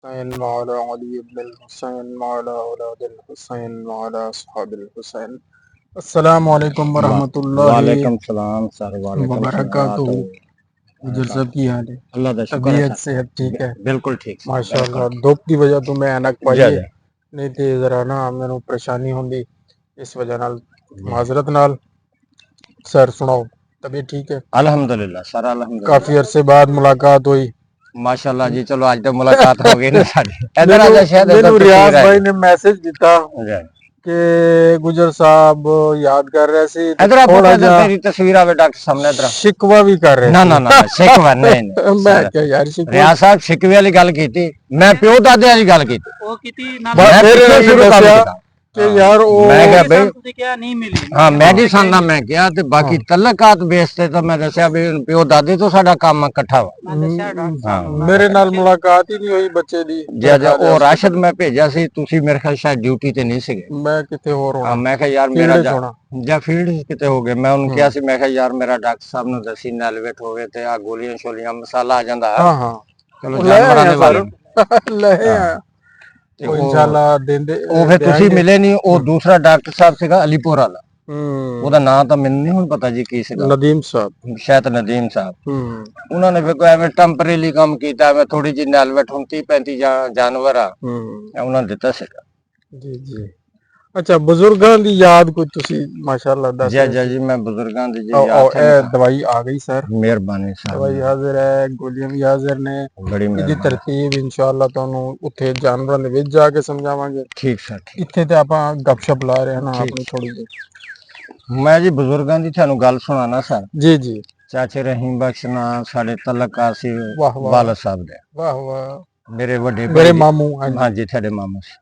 الحسين وعلى علي بن الحسين وعلى أولاد الحسين وعلى أصحاب الحسين السلام عليكم ورحمة الله वालेकुम सलाम सर वालेकुम वबरकातुहू। गुजर सलाम। साहब की हाल है? अल्लाह दा शुक्र है तबीयत सर, सेहत ठीक है? बिल्कुल ठीक सर, माशाल्लाह। बिल्कुल धुप की वजह तो मैं ऐनक पाई जय है, जय नहीं तो जरा ना मैनू परेशानी होंदी, इस वजह नाल जी। माजरत नाल। सर सुनाओ, तबीयत ठीक है? अल्हम्दुलिल्लाह सर, काफी अल्हम्दुलिल्लाह अरसे बाद मुलाकात हुई। माशाल्लाह जी। चलो आज तो मुलाकात हो गई ना साडी। इधर आ मैनू जा, शायद इधर मैनू तशरीफ रियाज आ भाई जा। ने मैसेज दिता जय। कि गुजर साहब याद कर रहे सी ते इधर आ थोड़ा पुत्र, इधर जा तेरी तस्वीर आवे डॉक्टर सामने इधर। शिकवा भी कर रहे ना सी। ना ना ना शिकवा नहीं नहीं मैं सर, क्या यार शिकवा रियाज साहब शिकवे वाली गल कीती, मैं प्यो दादे वाली गल कीती। मैं फिर पिछले इन्होंने शुरू काम दसिया कीता। कि यार मैं क्या वो भाई हाँ मेडिसन ਦਾ ਮੈਂ ਕਿਹਾ ਤੇ ਬਾਕੀ ਤਲਕਾਤ ਬੇਸ ਤੇ ਤਾਂ ਮੈਂ ਦੱਸਿਆ ਵੀ ਪਿਓ ਦਾਦੇ ਤੋਂ ਸਾਡਾ ਕੰਮ ਇਕੱਠਾ ਵਾ। मेरे नाल मुलाकात ही नहीं हुई बच्चे दी। ਜੇ ਉਹ ਰਾਸ਼ਦ ਮੈਂ ਭੇਜਿਆ ਸੀ, ਤੁਸੀਂ ਮੇਰੇ ਖਿਆਲ ਸ਼ਾਇਦ ਡਿਊਟੀ ਤੇ ਨਹੀਂ ਸੀਗੇ। मैं किथे होर होना, ਹਾਂ ਮੈਂ ਕਿਹਾ ਯਾਰ ਮੇਰਾ फील्ड च होना। ਜਾਂ ਫੀਲਡ ਕਿਤੇ ਹੋ ਗਏ। ਮੈਂ ਉਹਨੂੰ ਕਿਹਾ ਸੀ, ਮੈਂ ਕਿਹਾ ਯਾਰ ਮੇਰਾ ਡਾਕਟਰ ਸਾਹਿਬ ਨੂੰ ਦੱਸੀ ਨੈਲਵੇਟ ਹੋਵੇ ਤੇ ਆ ਗੋਲੀਆਂ ਸ਼ੋਲੀਆਂ ਮਸਾਲਾ ਆ ਜਾਂਦਾ। हाँ हाँ ਚਲੋ ले ਜਾਨਵਰਾਂ आया ਦੇ ਵਾਲੇ सर, ले आया। ਤੇ वो ਉਹ इंशाल्लाह देंदे ਫਿਰ ਤੁਸੀਂ ਮਿਲੇ ਨਹੀਂ। ਉਹ ਦੂਸਰਾ ਡਾਕਟਰ ਸਾਹਿਬ ਸੀਗਾ ਅਲੀਪੁਰ ਵਾਲਾ, हम्म, ਉਹਦਾ ਨਾਂ ਤਾਂ ਮੈਨੂੰ ਨਹੀਂ ਹੁਣ ਪਤਾ ਜੀ ਕੀ ਸੀਗਾ, नदीम साहब। ਸ਼ਾਇਦ ਨਦੀਮ ਸਾਹਿਬ। हम्म ਉਹਨਾਂ ਨੇ ਵੇਖੋ ਐਵੇਂ ਟੈਂਪਰੇਰੀ ਕੰਮ ਕੀਤਾ, ਐਵੇਂ ਥੋੜੀ ਜਿਹੀ ਨੈਲਵੇਟ ਹੁਣ 30-35 ਜਾਨਵਰ ਆ ਉਹਨਾਂ ਨੇ ਦਿੱਤਾ ਸੀਗਾ। जी जी। अच्छा बुजुर्गां दी याद कोई तुसी माशाल्लाह दस ਜੈ रहे ਜੈ सी। ਜੀ, ਮੈਂ ਬਜ਼ੁਰਗਾਂ ਦੀ ਜੀ आओ ਯਾਦ आओ, ए ਤੁਹਾਨੂੰ दवाई आ गई सर, ਮਿਹਰਬਾਨੀ दवाई ਸਾਹਿਬ, हाजिर है, गोलियां भी हाजिर ने। ਬੜੀ ਇਹਦੀ ਮਿਹਰਬਾਨੀ। ਤਰਤੀਬ ਇਨਸ਼ਾਅੱਲਾ ਤੁਹਾਨੂੰ ਉੱਥੇ ਜਾਨਵਰਾਂ ਦੇ ਵਿੱਚ ਜਾ ਕੇ ਸਮਝਾਵਾਂਗੇ। ਠੀਕ ਸਰ, ਠੀਕ ਇੱਥੇ ਤੇ ਆਪਾਂ ਗੱਪਸ਼ਪ ਲਾ ਰਹੇ ਹਾਂ ਨਾ ਠੀਕ। ਆਪਣੀ ਥੋੜੀ ਜਿਹੀ। ਮੈਂ ਜੀ ਬਜ਼ੁਰਗਾਂ ਦੀ ਤੁਹਾਨੂੰ ਗੱਲ ਸੁਣਾਣਾ ਸਰ। ਜੀ ਜੀ। ਚਾਚੇ ਰਹੀਮ ਬਖਸ਼ ਨਾਲ ਸਾਡੇ ਤਲਕ ਸੀ ਵਾਹ ਵਾਹ ਬਾਲਾ ਸਾਹਿਬ ਦੇ, ਵਾਹ ਵਾਹ। ਮੇਰੇ ਵੱਡੇ ਮੇਰੇ ਭਾਈ ਮਾਮੂ। ਹਾਂਜੀ ਤੁਹਾਡੇ ਮਾਮੂ ਸੀ।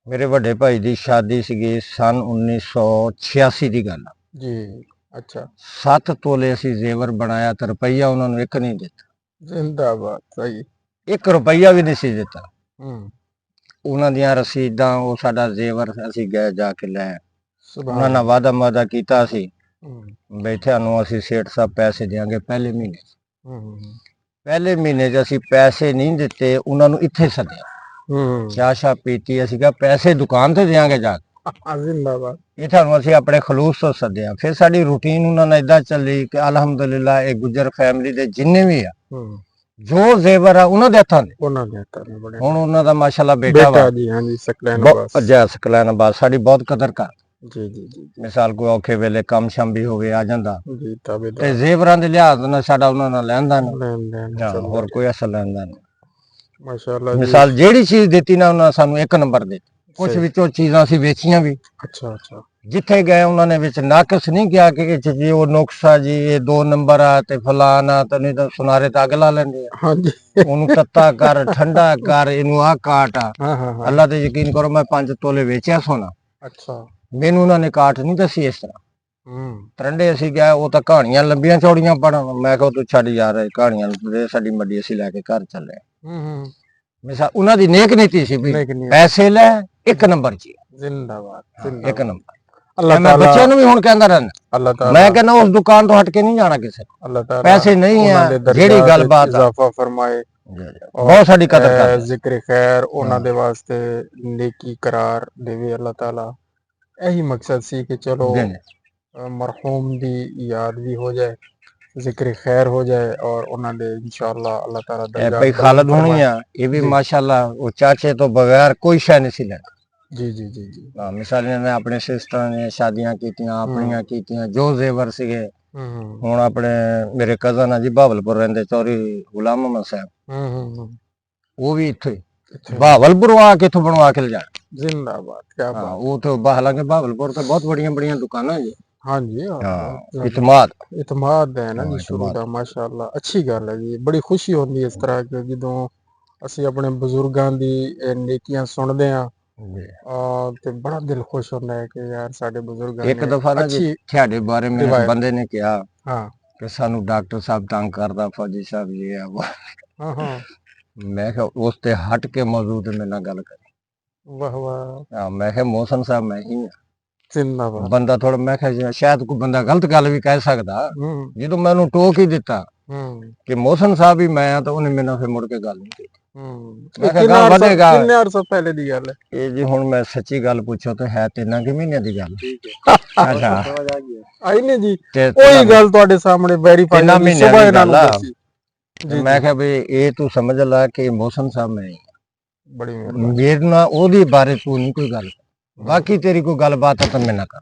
ਮੇਰੇ ਵੱਡੇ ਭਾਈ ਦੀ ਸ਼ਾਦੀ ਸੀਗੀ ਸਨ 1986 ਦੀ ਗੱਲ ਆ ਜੀ। ਅੱਛਾ 7 ਤੋਲੇ ਅਸੀਂ ਜ਼ੇਵਰ ਬਣਾਇਆ ਤੇ ਰੁਪਈਆ ਉਹਨਾਂ ਨੂੰ ਇੱਕ ਨਹੀਂ ਦਿੱਤਾ। ਜ਼ਿੰਦਾਬਾਦ। ਸਹੀ। 1 ਰੁਪਈਆ ਵੀ ਨਹੀਂ ਸੀ ਦਿੱਤਾ। ਹੂੰ ਉਹਨਾਂ ਦੀਆਂ ਰਸੀਦਾਂ, ਉਹ ਸਾਡਾ ਜ਼ੇਵਰ ਅਸੀਂ ਗਏ ਜਾ ਕੇ ਲੈ। ਉਹਨਾਂ ਸੁਭਾਨ ਨਾਲ ਵਾਦਾ ਕੀਤਾ ਸੀ ਅੱਲਾਹ। ਬੈਠਿਆਂ ਨੂੰ ਅਸੀਂ ਸੇਠ ਸਾਹਿਬ ਪੈਸੇ ਦੇਾਂਗੇ ਪਹਿਲੇ ਮਹੀਨੇ। ਹੂੰ ਪਹਿਲੇ ਮਹੀਨੇ 'ਚ ਅਸੀਂ ਪੈਸੇ ਨਹੀਂ ਦਿੱਤੇ, ਉਹਨਾਂ ਨੂੰ ਇੱਥੇ ਸੱਦਿਆ, ਹੂੰ ਚਾਹ ਪੀਤੀ। ਅਸੀਂ ਕਿਹਾ ਪੈਸੇ ਦੁਕਾਨ ਤੇ ਦੇਾਂਗੇ ਜਾ ਕੇ, ਜ਼ਿੰਦਾਬਾਦ। ਇਹ ਤੁਹਾਨੂੰ ਅਸੀਂ ਆਪਣੇ ਖਲੂਸ ਤੋਂ ਸੱਦਿਆ। ਫਿਰ ਸਾਡੀ ਰੂਟੀਨ ਉਹਨਾਂ ਨਾਲ ਇਦਾਂ ਚੱਲੀ ਕਿ ਅਲਹਮਦੁਲਿਲਾ ਇਹ ਗੁੱਜਰ ਫੈਮਿਲੀ ਦੇ ਜਿੰਨੇ ਵੀ ਆ ਜੋ ਜ਼ੇਵਰ ਆ ਉਹਨਾਂ ਦੇ ਹੱਥਾਂ ਦੇ। ਉਹਨਾਂ ਦੇ ਹੱਥਾਂ ਨੇ ਬੜੇ। ਹੁਣ ਉਹਨਾਂ ਦਾ ਮਾਸ਼ਾਅੱਲਾ ਬੇਟਾ ਵਾ ਜੀ। ਹਾਂਜੀ ਸਕਲੈਨ ਜੈ ਸਕਲੈਨਾਬਾਦ, ਸਾਡੀ ਬਹੁਤ ਕਦਰ ਕਰ। ਜੀ ਜੀ ਜੀ ਮਿਸਾਲ ਕੋਈ ਔਖੇ ਵੇਲੇ ਕੰਮ ਸ਼ਮ ਵੀ ਹੋਵੇ ਆ ਜਾਂਦਾ ਜੀ। ਤਾਬੇਦਾਰ ਤੇ ਜ਼ੇਵਰਾਂ ਦੇ ਲਿਹਾਜ਼ ਨਾਲ ਸਾਡਾ ਉਹਨਾਂ ਨਾਲ ਲੈਂਦਾ ਨਾ, ਲੈਣ ਦੇਣ ਹੋਰ ਕੋਈ ਅਸਲ ਲੈਂਦਾ ਨਹੀਂ। ਮਾਸ਼ਾਅੱਲਾ ਜੀ। ਮਿਸਾਲ ਜਿਹੜੀ ਚੀਜ਼ ਦਿੱਤੀ ਨਾ ਉਹਨਾਂ ਸਾਨੂੰ 1 ਨੰਬਰ ਦੇ। ਕੁਝ ਵਿੱਚੋਂ ਚੀਜ਼ਾਂ ਅਸੀਂ ਵੇਚੀਆਂ ਵੀ। ਅੱਛਾ ਅੱਛਾ। ਜਿੱਥੇ ਗਏ ਉਹਨਾਂ ਨੇ ਵਿੱਚ ਨਾਕਸ ਨਹੀਂ ਕਿਹਾ ਕਿ ਇਹ 'ਚ ਜੀ ਉਹ ਨੁਕਸਾ ਜੀ, ਇਹ 2 ਨੰਬਰ ਆ ਤੇ ਫਲਾਨਾ ਤਾਂ ਨਹੀਂ ਤਾਂ ਸੁਨਾਰੇ ਤਾਂ ਅੱਗ ਲਾ ਲੈਂਦੇ ਆ। ਹਾਂਜੀ। ਉਹਨੂੰ ਤੱਤਾ ਕਰ, ਠੰਡਾ ਕਰ, ਇਹਨੂੰ ਆ ਕਾਟ ਆ। ਹਾਂ ਹਾਂ ਹਾਂ। ਅੱਲਾ ਤੇ ਯਕੀਨ ਕਰੋ, ਮੈਂ 5 ਤੋਲੇ ਵੇਚਿਆ ਸੋਨਾ। ਅੱਛਾ। ਮੈਨੂੰ ਉਹਨਾਂ ਨੇ ਕਾਟ ਨਹੀਂ ਦੱਸੀ ਇਸ ਤਰ੍ਹਾਂ। ਤਰੰਡੇ ਅਸੀਂ ਗਏ, ਉਹ ਤਾਂ ਕਹਾਣੀਆਂ ਲੰਬੀਆਂ ਚੌੜੀਆਂ ਪੜਨ। ਮੈਂ ਕਿਹਾ ਤੂੰ ਛੱਡ ਯਾਰ ਕਹਾਣੀਆਂ, ਸਾਡੀ ਮੱਡੀ ਅਸੀਂ ਲੈ ਕੇ ਘਰ ਚੱਲੇ। ਮਿਸਾਲ ਉਹਨਾਂ ਦੀ ਨੇਕ ਨੀਤੀ ਸੀ ਵੀ ਪੈਸੇ ਲੈ 1 ਨੰਬਰ ਚ। ਜ਼ਿੰਦਾਬਾਦ 1 ਨੰਬਰ। ਮੈਂ ਬੱਚਿਆਂ ਨੂੰ ਵੀ ਹੁਣ ਕਹਿੰਦਾ ਰਹਿੰਦਾ, ਮੈਂ ਕਹਿੰਦਾ ਉਸ ਦੁਕਾਨ ਤੋਂ ਹਟ ਕੇ ਨਹੀਂ ਜਾਣਾ ਕਿਸੇ। ਅੱਲਾਹ ਤਾਲਾ ਪੈਸੇ ਨਹੀਂ ਆ, ਜਿਹੜੀ ਗੱਲਬਾਤ ਇਜ਼ਾਫਾ ਫਰਮਾਏ। ਬਹੁਤ ਸਾਡੀ ਕਦਰ ਕਰ। ਜ਼ਿਕਰ ਖੈਰ ਉਹਨਾਂ ਦੇ ਵਾਸਤੇ ਨੇਕੀ ਕਰਾਰ ਦੇਵੇ ਅੱਲਾਹ ਤਾਲਾ। ਇਹੀ ਮਕਸਦ ਸੀ ਕਿ ਚਲੋ ਮਰਹੂਮ ਦੀ ਯਾਦ ਵੀ ਹੋ ਜਾਏ, ਜ਼ਿਕਰ ਖੈਰ ਹੋ ਜਾਏ ਔਰ ਉਹਨਾਂ ਦੇ ਇਨਸ਼ਾਅੱਲਾ ਅੱਲਾਹ ਤਾਲਾ ਦਰਜਾ। ਭਾਈ ਖਾਲਦ ਹੋਣੀ ਆ, ਇਹ ਵੀ ਮਾਸ਼ਾਅੱਲਾ ਉਹ ਚਾਚੇ ਤੋਂ ਬਗੈਰ ਕੋਈ ਸ਼ੈ ਨਹੀਂ ਸੀ ਲੈਂਦਾ। ਜੀ ਜੀ ਜੀ ਜੀ। ਮਿਸਾਲ ਨੇ ਆਪਣੇ ਸਿਸਟਰਾਂ ਨੇ ਸ਼ਾਦੀਆਂ ਕੀਤੀਆਂ, ਆਪਣੀਆਂ ਕੀਤੀਆਂ, ਜੋ ਜ਼ੇਵਰ ਸੀਗੇ। ਹੁਣ ਆਪਣੇ ਮੇਰੇ ਕਜ਼ਨ ਆ ਜੀ ਬਹਾਵਲਪੁਰ ਰਹਿੰਦੇ, ਚੌਧਰੀ ਗੁਲਾਮ ਮੁਹੰਮਦ ਸਾਹਿਬ, ਉਹ ਵੀ ਇੱਥੇ ਬਹਾਵਲਪੁਰ ਆ ਕੇ ਇੱਥੋਂ ਬਣਵਾ ਕੇ ਲਿਜਾ। ਜ਼ਿੰਦਾਬਾਦ। ਕਿਆ ਬਾਤ। ਉਹ ਤੋਂ ਹਾਲਾਂਕਿ ਬਹਾਵਲਪੁਰ ਤੇ ਬਹੁਤ ਬੜੀਆਂ ਦੁਕਾਨਾਂ ਜੀ। ਹਾਂਜੀ ਇਤਮਾਦ ਹੈ ਨਾ ਜੀ ਸ਼ੁਰੂ ਦਾ। ਮਾਸ਼ਾਅੱਲਾ ਅੱਛੀ ਗੱਲ ਹੈ ਜੀ। ਬੜੀ ਖੁਸ਼ੀ ਹੁੰਦੀ ਇਸ ਤਰ੍ਹਾਂ ਕਿ ਜਦੋਂ ਅਸੀਂ ਆਪਣੇ ਬਜ਼ੁਰਗਾਂ ਦੀ ਨੇਕੀਆਂ ਸੁਣਦੇ ਹਾਂ ਤੇ ਬੜਾ ਦਿਲ ਖੁਸ਼ ਹੁੰਦਾ ਹੈ ਕਿ ਯਾਰ ਸਾਡੇ ਬਜ਼ੁਰਗਾਂ ਨੇ। ਇੱਕ ਦਫਾ ਨਾ ਜੀ ਤੁਹਾਡੇ ਬਾਰੇ ਮੇਰੇ ਬੰਦੇ ਨੇ ਕਿਹਾ ਕਿ ਸਾਨੂੰ ਡਾਕਟਰ ਸਾਹਿਬ ਤੰਗ ਕਰਦਾ, ਫੌਜੀ ਸਾਹਿਬ ਜੀ ਆ। ਮੈਂ ਕਿਹਾ ਉਸ ਤੇ ਹਟ ਕੇ ਮੌਜੂਦ ਮੇਰੇ ਨਾਲ ਗੱਲ ਕਰੀ। ਵਾਹ ਵਾਹ। ਮੈਂ ਕਿਹਾ ਮੋਹਸਨ ਸਾਹਿਬ ਮੈਂ ਹੀ ਆ। ਜ਼ਿੰਦਾਬਾਦ। ਬੰਦਾ ਥੋੜਾ, ਮੈਂ ਕਿਹਾ ਸ਼ਾਇਦ ਕੋਈ ਬੰਦਾ ਗਲਤ ਗੱਲ ਵੀ ਕਹਿ ਸਕਦਾ। ਜਦੋਂ ਮੈਂ ਉਹਨੂੰ ਟੋਕ ਹੀ ਦਿੱਤਾ ਕਿ ਮੋਹਸਨ ਸਾਹਿਬ ਹੀ ਮੈਂ ਆ, ਤਾਂ ਉਹਨੇ ਮੇਰੇ ਨਾਲ ਫਿਰ ਮੁੜ ਕੇ ਗੱਲ ਨਹੀਂ ਕੀਤੀ। ਮੈਂ ਕਿਹਾ ਗਾਂ ਵਧੇਗਾ। ਕਿੰਨੇ ਅਰਸਾ ਪਹਿਲੇ ਦੀ ਗੱਲ ਹੈ ਇਹ ਜੀ? ਹੁਣ ਮੈਂ ਸੱਚੀ ਗੱਲ ਪੁੱਛੋ ਤਾਂ ਹੈ 3 ਮਹੀਨਿਆਂ ਦੀ ਗੱਲ। ਅੱਛਾ ਆਈ ਨੇ ਜੀ, ਤੇ ਉਹੀ ਗੱਲ ਤੁਹਾਡੇ ਸਾਹਮਣੇ ਵੈਰੀਫਾਈ 3 ਮਹੀਨਿਆਂ ਸੁਬਹ ਦੀ ਇਹਨਾਂ ਗੱਲ ਨੂੰ ਆ। ਦੱਸੀ ਜੀ। ਮੈਂ ਕਿਹਾ ਵੀ ਇਹ ਤੂੰ ਸਮਝ ਲੈ ਕਿ ਮੌਸਮ ਸਾਹਿਬ ਮੈਂ ਬੜੀ ਮਿਹਰਬਾਨੀ, ਮੇਰੇ ਨਾਲ ਉਹਦੇ ਬਾਰੇ ਤੂੰ ਨਹੀਂ ਕੋਈ ਗੱਲ, ਬਾਕੀ ਤੇਰੀ ਕੋਈ ਗੱਲਬਾਤ ਤਾਂ ਮੈਂ ਨਾ ਕਰ।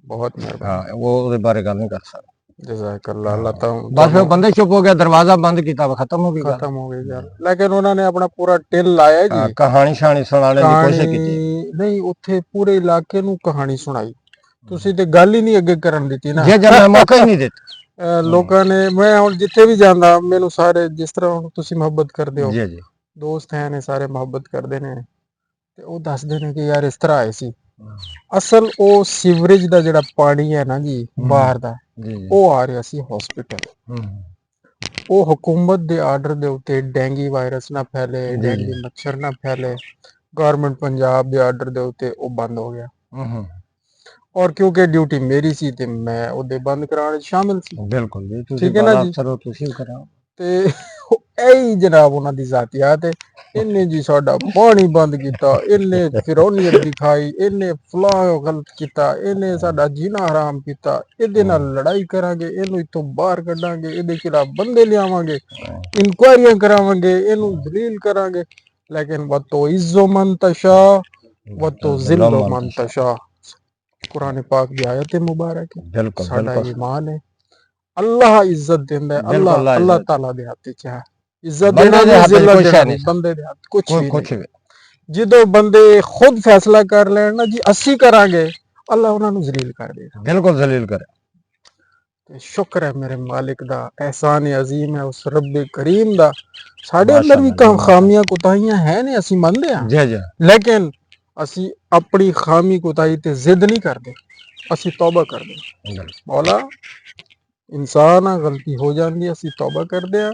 ਬਹੁਤ ਹਾਂ, ਮਿਹਰਬਾਨੀ, ਉਹ ਉਹਦੇ ਬਾਰੇ ਗੱਲ ਨਹੀਂ ਕਰ ਸਕਦਾ। ਜਜ਼ਾਕੱਲਾ, ਅੱਲਾਹ ਬਸ ਉਹ ਬੰਦੇ ਚੁੱਪ ਹੋ ਗਿਆ, ਦਰਵਾਜ਼ਾ ਬੰਦ ਕੀਤਾ, ਖਤਮ ਹੋ ਗਈ ਗੱਲ। ਖਤਮ ਹੋ ਗਈ ਗੱਲ। ਲੇਕਿਨ ਉਹਨਾਂ ਨੇ ਆਪਣਾ ਪੂਰਾ ਟਿਲ ਲਾਇਆ ਜੀ, ਕਹਾਣੀ ਸ਼ਾਣੀ ਸੁਣਾਉਣ ਦੀ ਕੋਸ਼ਿਸ਼ ਕੀਤੀ ਕਹਾਣੀ ਨਹੀਂ, ਉੱਥੇ ਪੂਰੇ ਇਲਾਕੇ ਨੂੰ ਕਹਾਣੀ ਸੁਣਾਈ। ਤੁਸੀਂ ਤੇ ਗੱਲ ਹੀ ਨਹੀਂ ਅੱਗੇ ਕਰਨ ਦਿੱਤੀ ਨਾ। ਜੇ ਮੈਂ ਮੌਕਾ ਹੀ ਨਹੀਂ ਦਿੱਤਾ ਲੋਕਾਂ ਨੇ। ਮੈਂ ਹੁਣ ਜਿੱਥੇ ਵੀ ਜਾਂਦਾ ਮੈਨੂੰ ਸਾਰੇ, ਜਿਸ ਤਰ੍ਹਾਂ ਹੁਣ ਤੁਸੀਂ ਮੁਹੱਬਤ ਕਰਦੇ ਹੋ, ਜੀ ਜੀ ਦੋਸਤ ਹੈ ਨੇ ਸਾਰੇ ਮੁਹੱਬਤ ਕਰਦੇ ਨੇ, ਤੇ ਉਹ ਦੱਸਦੇ ਨੇ ਕਿ ਯਾਰ ਇਸ ਤਰ੍ਹਾਂ ਆਏ ਸੀ। ਅਸਲ ਉਹ ਸੀਵਰੇਜ ਦਾ ਜਿਹੜਾ ਪਾਣੀ ਹੈ ਨਾ ਜੀ ਬਾਹਰ ਦਾ, ਉਹ ਆ ਰਿਹਾ ਸੀ ਹਸਪੀਟਲ। ਉਹ ਹਕੂਮਤ ਦੇ ਆਰਡਰ ਦੇ ਉੱਤੇ ਡੈਂਗੀ ਵਾਇਰਸ ਨਾ ਫੈਲੇ, ਡੈਂਗੀ ਮੱਛਰ ਨਾ ਫੈਲੇ, ਗਵਰਨਮੈਂਟ ਪੰਜਾਬ ਦੇ ਆਰਡਰ ਦੇ ਉੱਤੇ ਉਹ ਬੰਦ ਹੋ ਗਿਆ। ਔਰ ਕਿਉਂਕਿ ਡਿਊਟੀ ਮੇਰੀ ਸੀ ਤੇ ਮੈਂ ਉਹਦੇ ਬੰਦ ਕਰਾਉਣ ਵਿੱਚ ਸ਼ਾਮਿਲ ਸੀ। ਬਿਲਕੁਲ ਜੀ, ਤੁਸੀਂ ਠੀਕ ਹੈ ਨਾ ਜੀ। ਤੁਸੀਂ ਕਰਾਓ ਤੇ ਇਹੀ ਜਨਾਬ ਉਹਨਾਂ ਦੀ ਜ਼ਾਤੀਆਤ ਹੈ। ਇਹਨੇ ਜੀ ਸਾਡਾ ਪਾਣੀ ਬੰਦ ਕੀਤਾ, ਇਹਨੇ ਫਿਰੌਨੀਅਤ ਦਿਖਾਈ, ਇਹਨੇ ਫਲਾਹ ਗਲਤ ਕੀਤਾ, ਇਹਨੇ ਸਾਡਾ ਜੀਣਾ ਹਰਾਮ ਕੀਤਾ, ਇਹਦੇ ਨਾਲ ਲੜਾਈ ਕਰਾਂਗੇ, ਇਹਨੂੰ ਇੱਥੋਂ ਬਾਹਰ ਕੱਢਾਂਗੇ, ਇਹਦੇ ਖਿਲਾਫ ਬੰਦੇ ਲਿਆਵਾਂਗੇ, ਇਨਕੁਆਇਰੀਆਂ ਕਰਾਵਾਂਗੇ, ਇਹਨੂੰ ਦਲੀਲ ਕਰਾਂਗੇ। ਲੇਕਿਨ ਵਤੋ ਇਜ਼ੋ ਮਨ ਤਸ਼ਾ ਵਤੋ ਜ਼ਿਲੋ ਮਨ ਤਸ਼ਾ, ਕੁਰਾਨ ਪਾਕ ਦੀ ਆਇਤ ਮੁਬਾਰਕ ਹੈ। ਸਾਡਾ ਈਮਾਨ ਹੈ, ਅੱਲਾਹ ਇੱਜ਼ਤ ਦਿੰਦਾ ਹੈ, ਅੱਲਾਹ ਤਾਲਾ ਦੇ ਹੱਥ 'ਚ ਹੈ। ਇੱਜ਼ਤ ਦੇਣਾ ਨਹੀਂ, ਜ਼ਿਲਤ ਦੇਣਾ ਨਹੀਂ, ਬੰਦੇ ਦੇ ਹੱਥ ਕੁਛ ਵੀ ਨਹੀਂ। ਜਦੋਂ ਬੰਦੇ ਖੁਦ ਫੈਸਲਾ ਕਰ ਲੈਣ ਨਾ ਜੀ ਅਸੀਂ ਕਰਾਂਗੇ, ਅੱਲਾਹ ਉਹਨਾਂ ਨੂੰ ਜ਼ਲੀਲ ਕਰ ਦੇਗਾ। ਬਿਲਕੁਲ ਜ਼ਲੀਲ ਕਰੇ। ਤੇ ਸ਼ੁਕਰ ਹੈ ਮੇਰੇ ਮਾਲਿਕ ਦਾ, ਅਹਿਸਾਨ ਅਜ਼ੀਮ ਹੈ ਉਸ ਰੱਬ ਕਰੀਮ ਦਾ। ਸਾਡੇ ਅੰਦਰ ਵੀ ਖਾਮੀਆਂ ਕੁਤਾਹੀਆਂ ਹੈ ਨੇ, ਅਸੀਂ ਮੰਨਦੇ ਹਾਂ, ਲੇਕਿਨ ਅਸੀਂ ਆਪਣੀ ਖਾਮੀ ਕੁਤਾਹੀ ਤੇ ਜ਼ਿੱਦ ਨਹੀਂ ਕਰਦੇ, ਅਸੀਂ ਤੌਬਾ ਕਰਦੇ ਹਾਂ। ਮੌਲਾ ਇਨਸਾਨ ਆ, ਗਲਤੀ ਹੋ ਜਾਂਦੀ ਹੈ, ਅਸੀਂ ਤੌਬਾ ਕਰਦੇ ਹਾਂ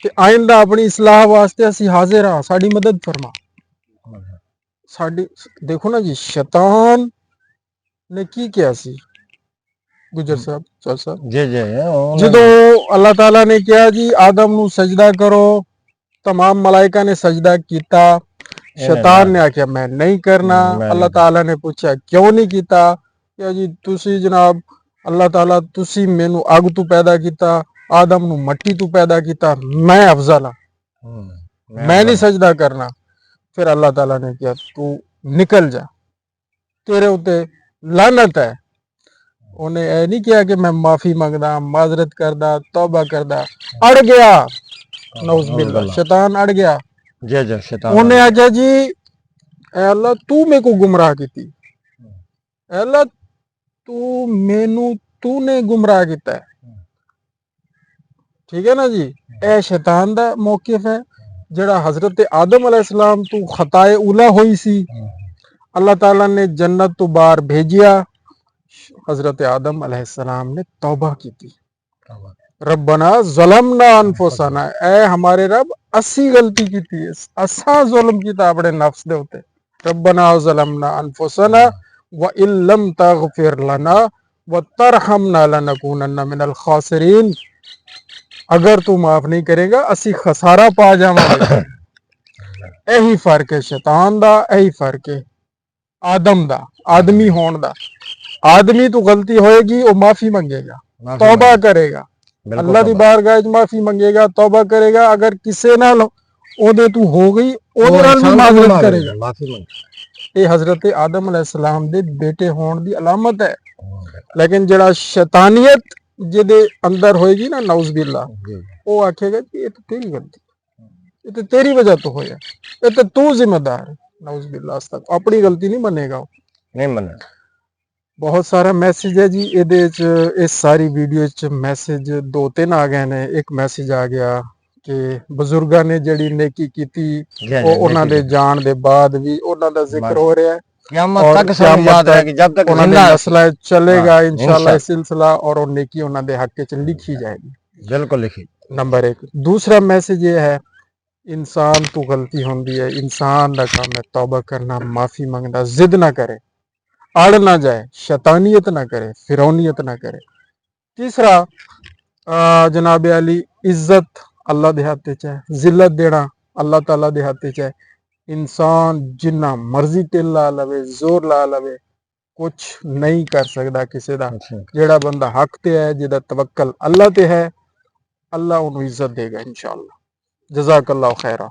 ਤੇ ਆਇੰਦਾ ਆਪਣੀ ਇਸਲਾਹ ਵਾਸਤੇ ਅਸੀਂ ਹਾਜ਼ਰ ਹਾਂ, ਸਾਡੀ ਮਦਦ ਫਰਮਾ। ਸਾਡੀ ਦੇਖੋ ਨਾ ਜੀ, ਸ਼ੈਤਾਨ ਨੇ ਕੀ ਕਿਹਾ ਸੀ ਗੁਜਰ ਸਾਹਿਬ, ਚਲ ਸਾਹਿਬ, ਜਦੋਂ ਅੱਲਾਹ ਤਾਲਾ ਨੇ ਕਿਹਾ ਜੀ ਆਦਮ ਨੂੰ ਸਜਦਾ ਕਰੋ, तमाम मलाइका ने सजदा किया, शैतान ने आख्या मैं नहीं करना। अल्लाह ताला ने पूछा क्यों नहीं किया? क्या जी तुसी जनाब अल्लाह ताला तुसी मैनू अग तू पैदा किया, आदम नू मट्टी तू पैदा किया, मैं अफजल हाँ, मैं नहीं सजदा करना। फिर अल्लाह ताला ने कहा तू निकल जा, तेरे उत्ते लानत है। उन्हें यह नहीं किया कि मैं माफी मंगदा, माजरत करदा, तौबा करदा, अड़ गया, नौज़बिल्ला, शैतान अड़ गया। उन्हें आख्या जी ऐ अल्लाह तू मेरे को गुमराह की, अल्लाह तू मैनू तूने गुमराह किया है। ठीक है ना जी, ए शैतान दा मौकिफ है जड़ा हजरत आदम अलैहिस्सलाम तू खताए उला हुई सी, अल्लाह ताला ने जन्नत तो बाहर भेजिया, हजरत आदम अलैहिस्सलाम ने तौबा की थी, रब्बना ज़लमना अनफुसना, ऐ हमारे रब असी गलती की थी, असा जुल्म किया अपने नफ्स दे उते, रब्बना ज़लमना अनफुसना व इल्लम तगफिर लना व तरहमना लनकूनन्ना मिनल खासिरीन, अगर तू माफ नहीं करेगा असी खसारा पा जावांगे। यही फर्क है शैतान दा, यही फर्क है आदम दा, आदमी होने दा। आदमी तो गलती होएगी वो माफी मंगेगा, तौबा करेगा, अल्लाह दी बारगाह च माफी मंगेगा, तौबा करेगा। अगर किसी नाल ओदे तू हो गई ओदे नाल भी माजरत करेगा। ये हजरत आदम अलैहिस्सलाम दे बेटे होने दी अलामत है। लेकिन जड़ा शैतानियत जिहदे अंदर होएगी ना, नौज़बिल्ला, वो आखेगा कि ये तो तेरी गलती, ये तो तेरी वजह तो होया, ये तो तू जिम्मेदार है, नौज़बिल्ला, अपनी गलती नहीं मनेगा, नहीं मने। बहुत सारा मैसेज है जी ਇਹਦੇ ਚ, इस सारी वीडियो च मैसेज 2-3 आ गए ने। एक मैसेज आ गया कि ਬਜ਼ੁਰਗਾਂ ਨੇ ਜਿਹੜੀ ਨੇਕੀ ਕੀਤੀ ਉਹ ਉਹਨਾਂ ਦੇ ਜਾਣ ਦੇ ਬਾਅਦ ਵੀ ਉਹਨਾਂ ਦਾ ਜ਼ਿਕਰ ਹੋ ਰਿਹਾ है, क़यामत तक सब याद रहेगी, जब तक ਉਹਨਾਂ ਦਾ ਮਸਲਾ चलेगा इंशाल्लाह ਇਹ सिलसिला, और ਉਹ नेकी ਉਹਨਾਂ ਦੇ हक च लिखी जाएगी, बिल्कुल लिखी। नंबर 1। दूसरा मैसेज ये है, इंसान तो गलती होती है, इंसान का काम है तौबा करना, माफी मंगना, जिद ना करे, अड़ ना जाए, शैतानियत ना करे, फिरौनियत ना करे। तीसरा जनाब अली इज्जत अल्लाह दे हाथ च है, जिल्लत देना अल्लाह ताला दे हत्थ च है। इंसान जिन्ना मर्जी तिल ला लवे, जोर ला लवे, कुछ नहीं कर सकता किसी का। जेड़ा बंदा हक ते है, जिहदा तवक्कल अल्लाह ते है, अल्लाह उन्हें इज्जत देगा इंशाअल्लाह। जज़ाकल्लाह खैरा।